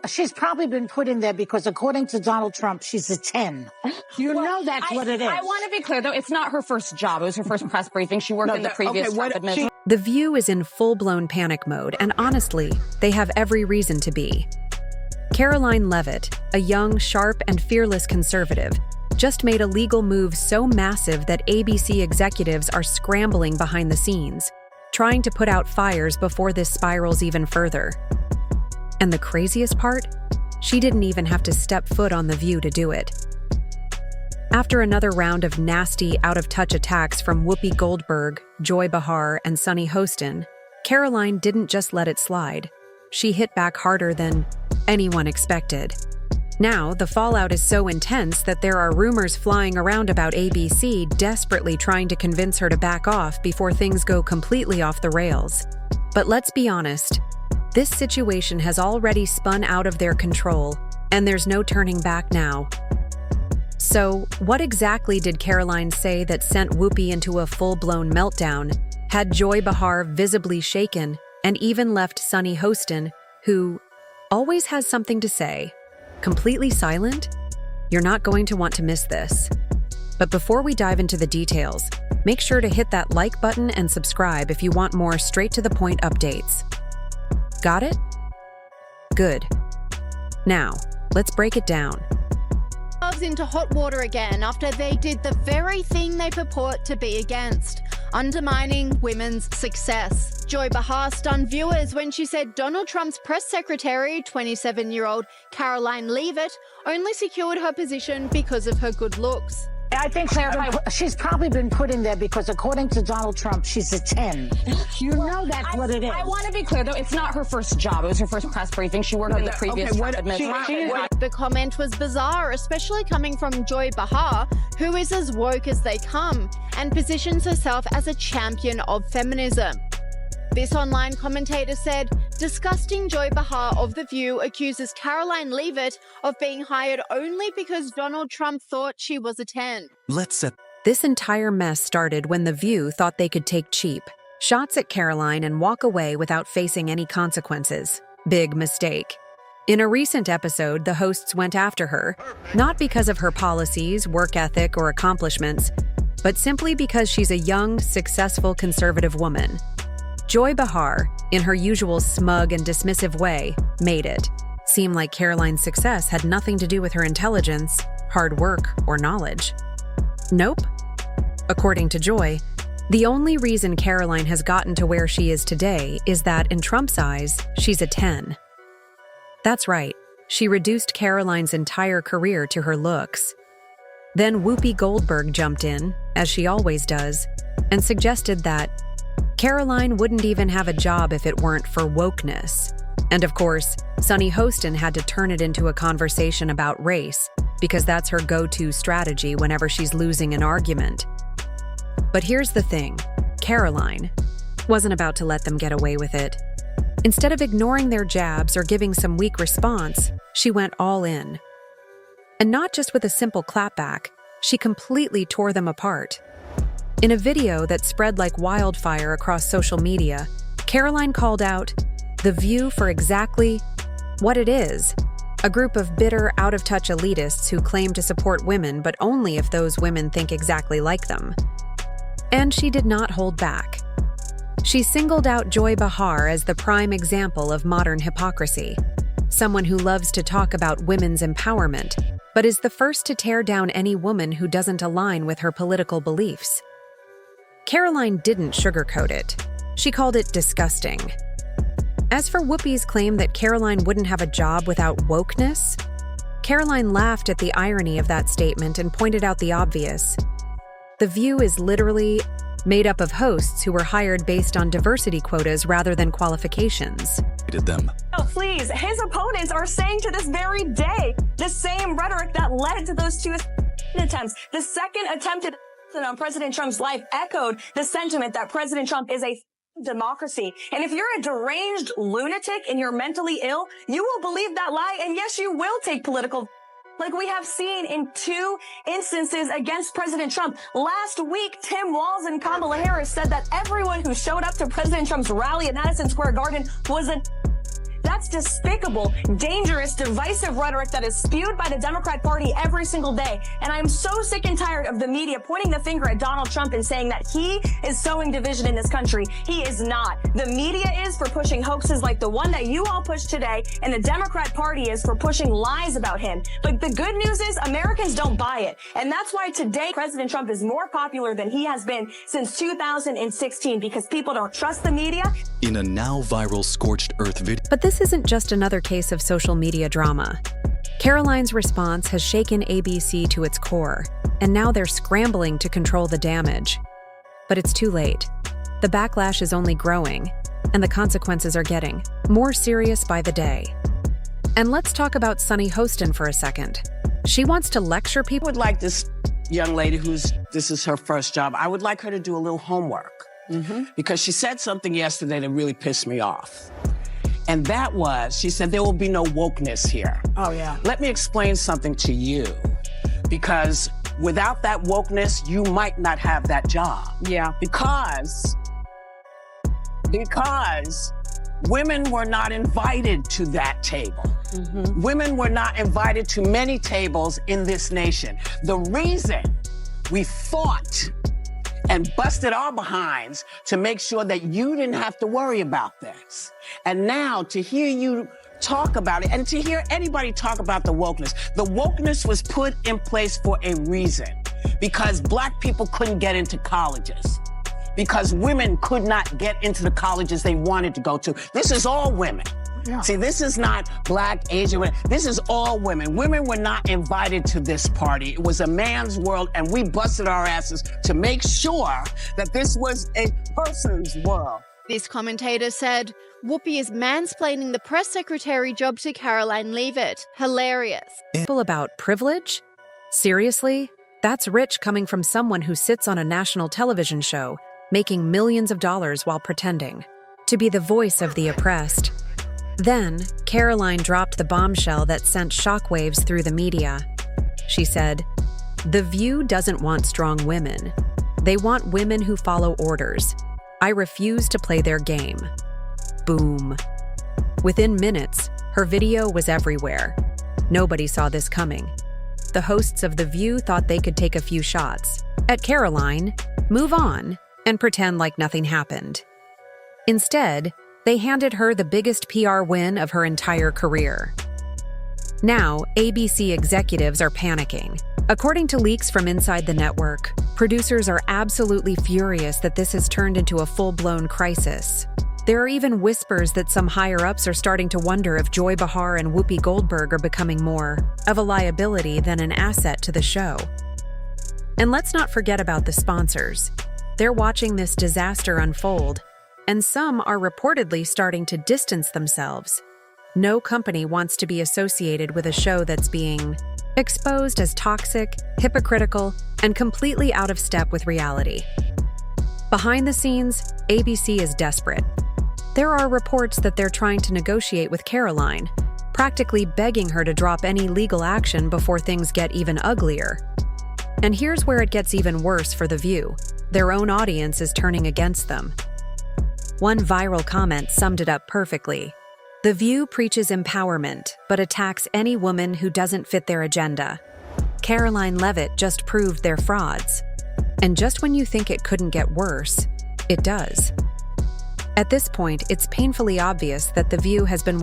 she's probably been put in there because according to Donald Trump, she's a 10. You know that's what it is. I want to be clear, though. It's not her first job. It was her first press briefing. She worked in the previous Trump administration. The View is in full-blown panic mode, and honestly, they have every reason to be. Karoline Leavitt, a young, sharp, and fearless conservative, just made a legal move so massive that ABC executives are scrambling behind the scenes, trying to put out fires before this spirals even further. And the craziest part? She didn't even have to step foot on The View to do it. After another round of nasty, out-of-touch attacks from Whoopi Goldberg, Joy Behar, and Sunny Hostin, Karoline didn't just let it slide. She hit back harder than anyone expected. Now, the fallout is so intense that there are rumors flying around about ABC desperately trying to convince her to back off before things go completely off the rails. But let's be honest, this situation has already spun out of their control, and there's no turning back now. So, what exactly did Karoline say that sent Whoopi into a full-blown meltdown, had Joy Behar visibly shaken, and even left Sunny Hostin, who always has something to say, completely silent? You're not going to want to miss this. But before we dive into the details, make sure to hit that like button and subscribe if you want more straight-to-the-point updates. Got it? Good. Now, let's break it down. Into hot water again after they did the very thing they purport to be against, undermining women's success. Joy Behar stunned viewers when she said Donald Trump's press secretary, 27-year-old Karoline Leavitt, only secured her position because of her good looks. I think she's probably been put in there because according to Donald Trump, she's a 10. You know that's what it is. I want to be clear, though. It's not her first job. It was her first press briefing. She worked in the previous Trump administration. The comment was bizarre, especially coming from Joy Behar, who is as woke as they come and positions herself as a champion of feminism. This online commentator said, disgusting Joy Behar of The View accuses Karoline Leavitt of being hired only because Donald Trump thought she was a 10. This entire mess started when The View thought they could take cheap shots at Karoline and walk away without facing any consequences. Big mistake. In a recent episode, the hosts went after her, not because of her policies, work ethic, or accomplishments, but simply because she's a young, successful conservative woman. Joy Behar, in her usual smug and dismissive way, made it seem like Karoline's success had nothing to do with her intelligence, hard work, or knowledge. Nope. According to Joy, the only reason Karoline has gotten to where she is today is that, in Trump's eyes, she's a 10. That's right, she reduced Karoline's entire career to her looks. Then Whoopi Goldberg jumped in, as she always does, and suggested that Karoline wouldn't even have a job if it weren't for wokeness. And of course, Sunny Hostin had to turn it into a conversation about race, because that's her go-to strategy whenever she's losing an argument. But here's the thing, Karoline wasn't about to let them get away with it. Instead of ignoring their jabs or giving some weak response, she went all in. And not just with a simple clapback, she completely tore them apart. In a video that spread like wildfire across social media, Karoline called out The View for exactly what it is, a group of bitter, out-of-touch elitists who claim to support women, but only if those women think exactly like them. And she did not hold back. She singled out Joy Behar as the prime example of modern hypocrisy, someone who loves to talk about women's empowerment, but is the first to tear down any woman who doesn't align with her political beliefs. Karoline didn't sugarcoat it. She called it disgusting. As for Whoopi's claim that Karoline wouldn't have a job without wokeness, Karoline laughed at the irony of that statement and pointed out the obvious. The View is literally made up of hosts who were hired based on diversity quotas rather than qualifications. Oh, please, his opponents are saying to this very day the same rhetoric that led to those two attempts. The second attempted on President Trump's life echoed the sentiment that President Trump is a democracy. And if you're a deranged lunatic and you're mentally ill, you will believe that lie. And yes, you will take political, like we have seen in two instances against President Trump. Last week, Tim Walz and Kamala Harris said that everyone who showed up to President Trump's rally at Madison Square Garden was a That's despicable, dangerous, divisive rhetoric that is spewed by the Democrat Party every single day. And I'm so sick and tired of the media pointing the finger at Donald Trump and saying that he is sowing division in this country. He is not. The media is for pushing hoaxes like the one that you all pushed today, and the Democrat Party is for pushing lies about him. But the good news is Americans don't buy it. And that's why today President Trump is more popular than he has been since 2016, because people don't trust the media. In a now viral scorched earth video. But this isn't just another case of social media drama. Karoline's response has shaken ABC to its core, and now they're scrambling to control the damage. But it's too late. The backlash is only growing, and the consequences are getting more serious by the day. And let's talk about Sunny Hostin for a second. She wants to lecture people. I would like this young lady this is her first job, I would like her to do a little homework. Because she said something yesterday that really pissed me off. And that was, she said, there will be no wokeness here. Oh, yeah. Let me explain something to you. Because without that wokeness, you might not have that job. Yeah. Because women were not invited to that table. Women were not invited to many tables in this nation. The reason we fought and busted our behinds to make sure that you didn't have to worry about this. And now to hear you talk about it and to hear anybody talk about the wokeness was put in place for a reason. Because Black people couldn't get into colleges. Because women could not get into the colleges they wanted to go to. This is all women. Yeah. See, this is not Black, Asian women. This is all women. Women were not invited to this party. It was a man's world, and we busted our asses to make sure that this was a person's world. This commentator said, Whoopi is mansplaining the press secretary job to Karoline Leavitt. Hilarious. About privilege? Seriously? That's rich coming from someone who sits on a national television show, making millions of dollars while pretending to be the voice of the oppressed. Then, Karoline dropped the bombshell that sent shockwaves through the media. She said, "The View doesn't want strong women. They want women who follow orders. I refuse to play their game." Boom. Within minutes, her video was everywhere. Nobody saw this coming. The hosts of The View thought they could take a few shots at Karoline, move on, and pretend like nothing happened. Instead, they handed her the biggest PR win of her entire career. Now, ABC executives are panicking. According to leaks from inside the network, producers are absolutely furious that this has turned into a full-blown crisis. There are even whispers that some higher-ups are starting to wonder if Joy Behar and Whoopi Goldberg are becoming more of a liability than an asset to the show. And let's not forget about the sponsors. They're watching this disaster unfold, and some are reportedly starting to distance themselves. No company wants to be associated with a show that's being exposed as toxic, hypocritical, and completely out of step with reality. Behind the scenes, ABC is desperate. There are reports that they're trying to negotiate with Karoline, practically begging her to drop any legal action before things get even uglier. And here's where it gets even worse for The View. Their own audience is turning against them. One viral comment summed it up perfectly. The View preaches empowerment, but attacks any woman who doesn't fit their agenda. Karoline Leavitt just proved they're frauds. And just when you think it couldn't get worse, it does. At this point, it's painfully obvious that The View has been